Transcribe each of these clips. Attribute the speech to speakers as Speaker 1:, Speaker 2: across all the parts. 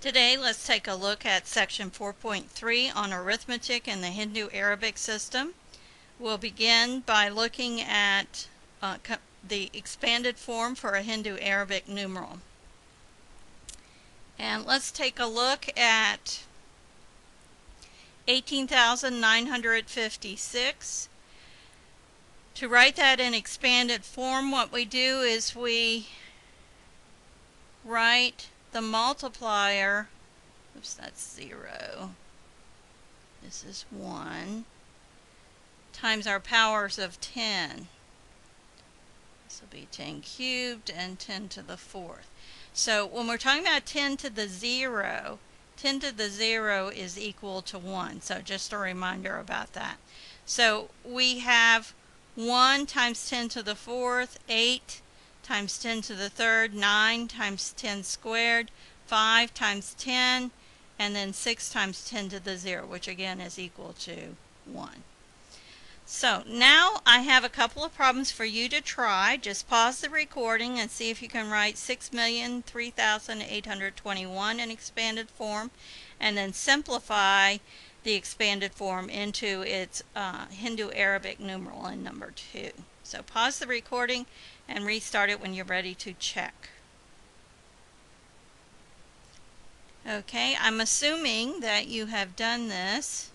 Speaker 1: Today, let's take a look at section 4.3 on arithmetic in the Hindu-Arabic system. We'll begin by looking at the expanded form for a Hindu-Arabic numeral. And let's take a look at 18,956. To write that in expanded form, what we do is we write the multiplier, oops, that's 0, this is 1, times our powers of 10. This will be 10 cubed and 10 to the 4th. So when we're talking about 10 to the 0, 10 to the 0 is equal to 1. So just a reminder about that. So we have 1 times 10 to the 4th, 8 times 10 to the 3rd, 9 times 10 squared, 5 times 10, and then 6 times 10 to the 0, which again is equal to 1. So now I have a couple of problems for you to try. Just pause the recording and see if you can write 6,003,821 in expanded form, and then simplify the expanded form into its Hindu-Arabic numeral in number 2. So pause the recording and restart it when you're ready to check. Okay, I'm assuming that you have done this.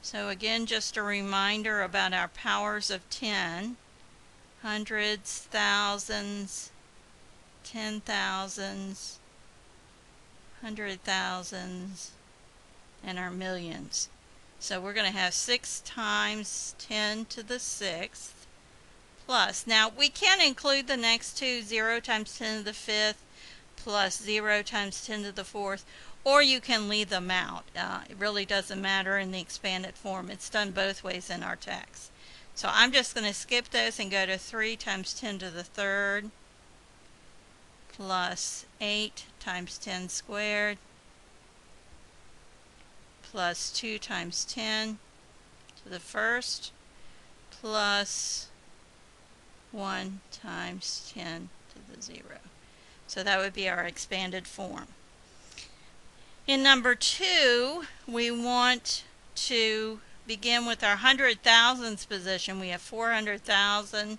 Speaker 1: So again, just a reminder about our powers of 10. Hundreds, thousands, 10,000s, 100,000s, and our millions. So we're going to have 6 times 10 to the 6th plus. Now we can include the next two, 0 times 10 to the 5th plus 0 times 10 to the 4th, or you can leave them out. It really doesn't matter in the expanded form. It's done both ways in our text. So I'm just going to skip those and go to 3 times 10 to the 3rd plus 8 times 10 squared plus 2 times 10 to the 1st plus 1 times 10 to the 0. So that would be our expanded form. In number 2, we want to begin with our 100,000s position. We have 400,000.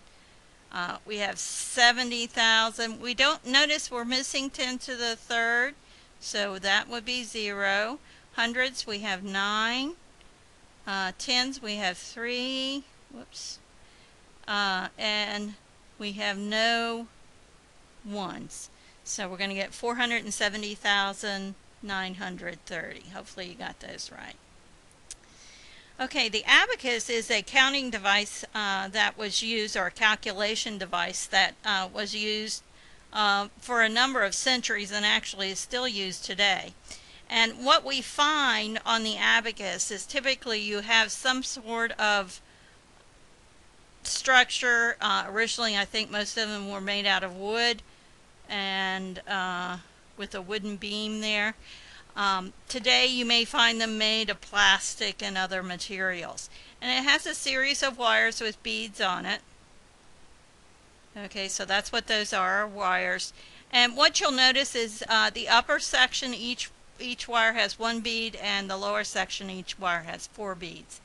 Speaker 1: We have 70,000. We don't notice we're missing 10 to the 3rd, so that would be 0. Hundreds, we have 9. Tens, we have 3. Whoops. And we have no ones. So we're going to get 470,930. Hopefully you got those right. Okay, the abacus is a counting device that was used, or a calculation device that was used for a number of centuries and actually is still used today. And what we find on the abacus is typically you have some sort of structure. Originally, I think most of them were made out of wood and with a wooden beam there. Today you may find them made of plastic and other materials. And it has a series of wires with beads on it. Okay, so that's what those are, wires. And what you'll notice is the upper section, each wire has 1 bead, and the lower section, each wire has 4 beads.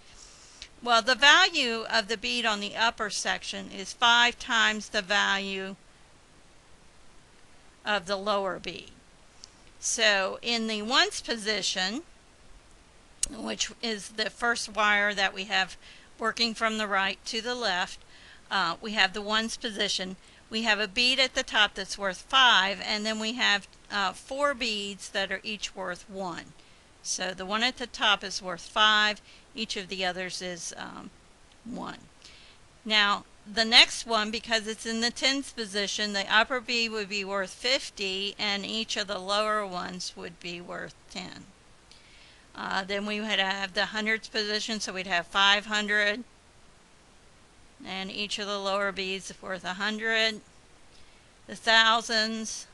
Speaker 1: Well, the value of the bead on the upper section is 5 times the value of the lower bead. So in the ones position, which is the first wire that we have working from the right to the left, we have the ones position. We have a bead at the top that's worth 5, and then we have 4 beads that are each worth 1. So the one at the top is worth 5, each of the others is 1. Now the next one, because it's in the tens position, the upper bead would be worth 50, and each of the lower ones would be worth 10. Then we would have the hundreds position, so we'd have 500, and each of the lower beads is worth 100. The thousands,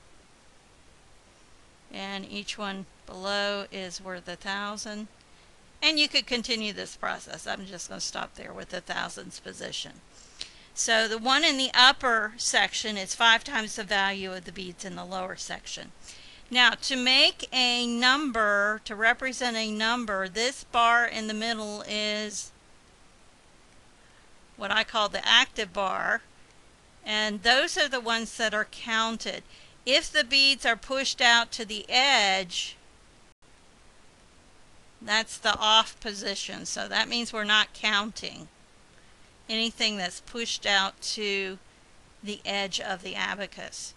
Speaker 1: and each one below is worth 1,000. And you could continue this process. I'm just going to stop there with the thousands position. So the one in the upper section is 5 times the value of the beads in the lower section. Now, to make a number, to represent a number, this bar in the middle is what I call the active bar, and those are the ones that are counted. If the beads are pushed out to the edge, that's the off position, so that means we're not counting anything that's pushed out to the edge of the abacus.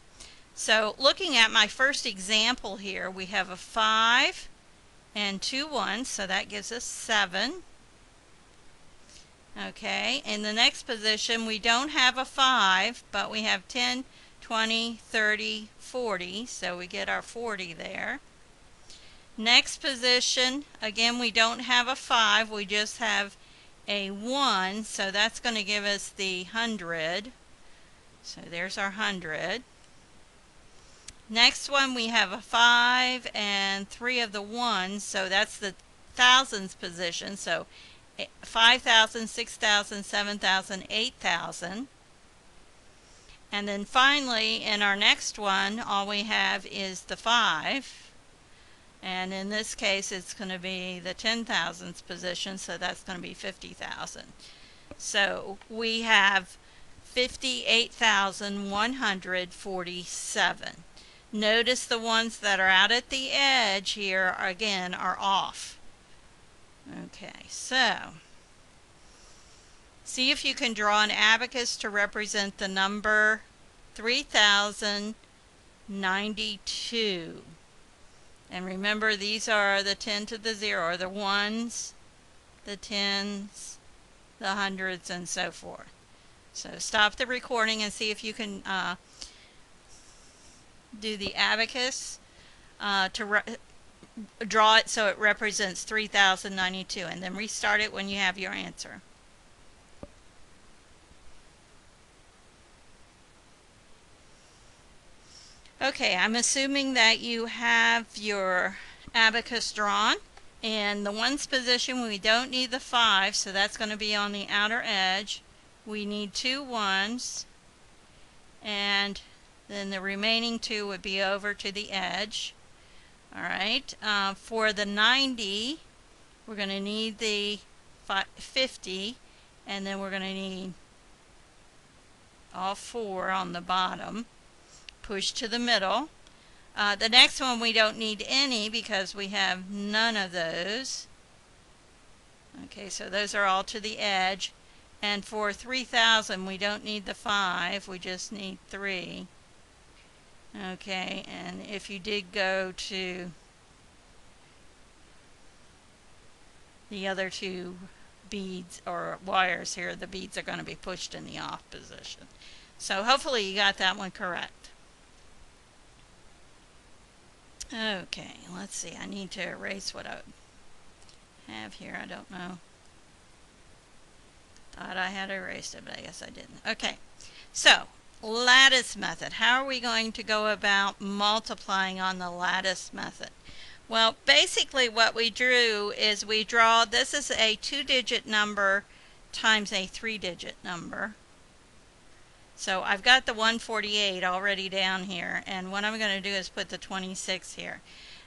Speaker 1: So looking at my first example here, we have a 5 and 2 1s, so that gives us 7. Okay, in the next position we don't have a 5, but we have 10, 20, 30, 40, so we get our 40 there. Next position, again we don't have a 5, we just have a 1, so that's going to give us the 100. So there's our 100. Next one we have a 5 and 3 of the 1s, so that's the thousands position, so 5,000, 6,000, 7,000, 8,000. And then finally in our next one all we have is the 5, and in this case it's going to be the 10,000s position, so that's going to be 50,000. So we have 58,147. Notice the ones that are out at the edge here again are off. Okay, so see if you can draw an abacus to represent the number 3092. And remember, these are the 10 to the 0, or the 1s, the 10s, the hundreds, and so forth. So stop the recording and see if you can do the abacus to draw it so it represents 3092, and then restart it when you have your answer. Okay, I'm assuming that you have your abacus drawn, and the ones position we don't need the 5, so that's going to be on the outer edge. We need 2 1s, and then the remaining 2 would be over to the edge. Alright, for the 90, we're going to need the 50, and then we're going to need all 4 on the bottom. Push to the middle. The next one we don't need any because we have none of those. Okay, so those are all to the edge. And for 3,000 we don't need the 5, we just need 3. Okay, and if you did go to the other 2 beads or wires here, the beads are going to be pushed in the off position. So hopefully you got that one correct. Okay, let's see. I need to erase what I have here. I don't know. Thought I had erased it, but I guess I didn't. Okay, so lattice method. How are we going to go about multiplying on the lattice method? Well, basically what we drew is we draw, this is a 2-digit number times a 3-digit number. So I've got the 148 already down here, and what I'm going to do is put the 26 here.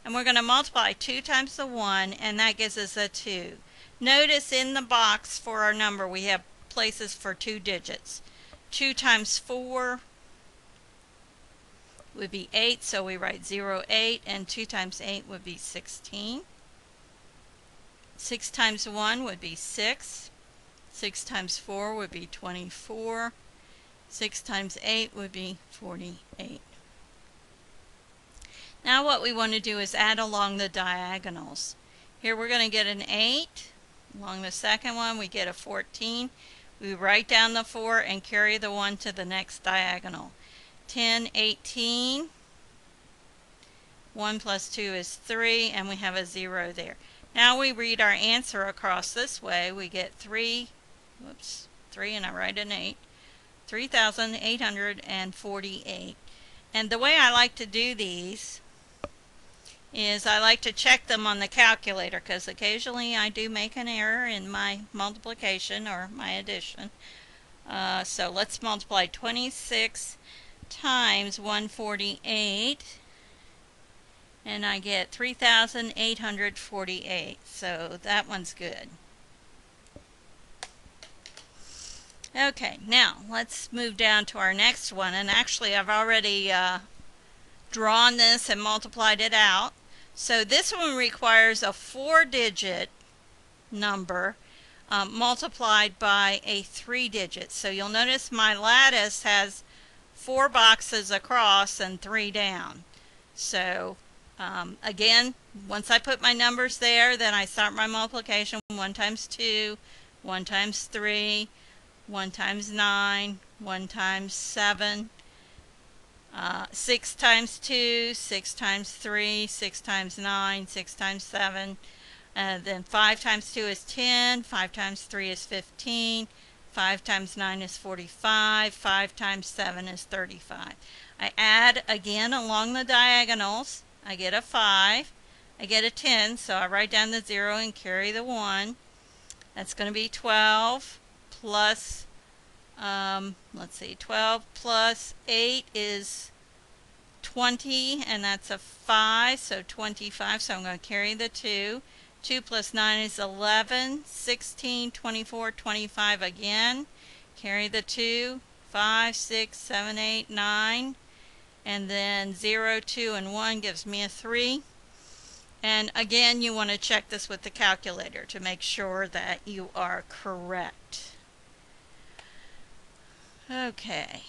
Speaker 1: And we're going to multiply 2 times the 1, and that gives us a 2. Notice in the box for our number we have places for 2 digits. 2 times 4 would be 8, so we write 0, 8, and 2 times 8 would be 16. 6 times 1 would be 6. 6 times 4 would be 24. 6 times 8 would be 48. Now what we want to do is add along the diagonals. Here we're going to get an 8. Along the second one we get a 14. We write down the 4 and carry the 1 to the next diagonal. 10, 18. 1 plus 2 is 3, and we have a 0 there. Now we read our answer across this way. We get 3, and I write an 8. 3,848. And the way I like to do these is I like to check them on the calculator, because occasionally I do make an error in my multiplication or my addition. So let's multiply 26 times 148 and I get 3,848. So that one's good. Okay, now let's move down to our next one, and actually I've already drawn this and multiplied it out. So this one requires a 4-digit number multiplied by a 3-digit. So you'll notice my lattice has 4 boxes across and 3 down. So again, once I put my numbers there, then I start my multiplication. 1 times 2, 1 times 3, 1 times 9, 1 times 7, 6 times 2, 6 times 3, 6 times 9, 6 times 7. Then 5 times 2 is 10, 5 times 3 is 15, 5 times 9 is 45, 5 times 7 is 35. I add again along the diagonals. I get a 5, I get a 10, so I write down the 0 and carry the 1. That's going to be 12 plus, let's see, 12 plus 8 is 20, and that's a 5, so 25, so I'm going to carry the 2. 2 plus 9 is 11, 16, 24, 25 again. Carry the 2, 5, 6, 7, 8, 9. And then 0, 2, and 1 gives me a 3. And again, you want to check this with the calculator to make sure that you are correct. Okay.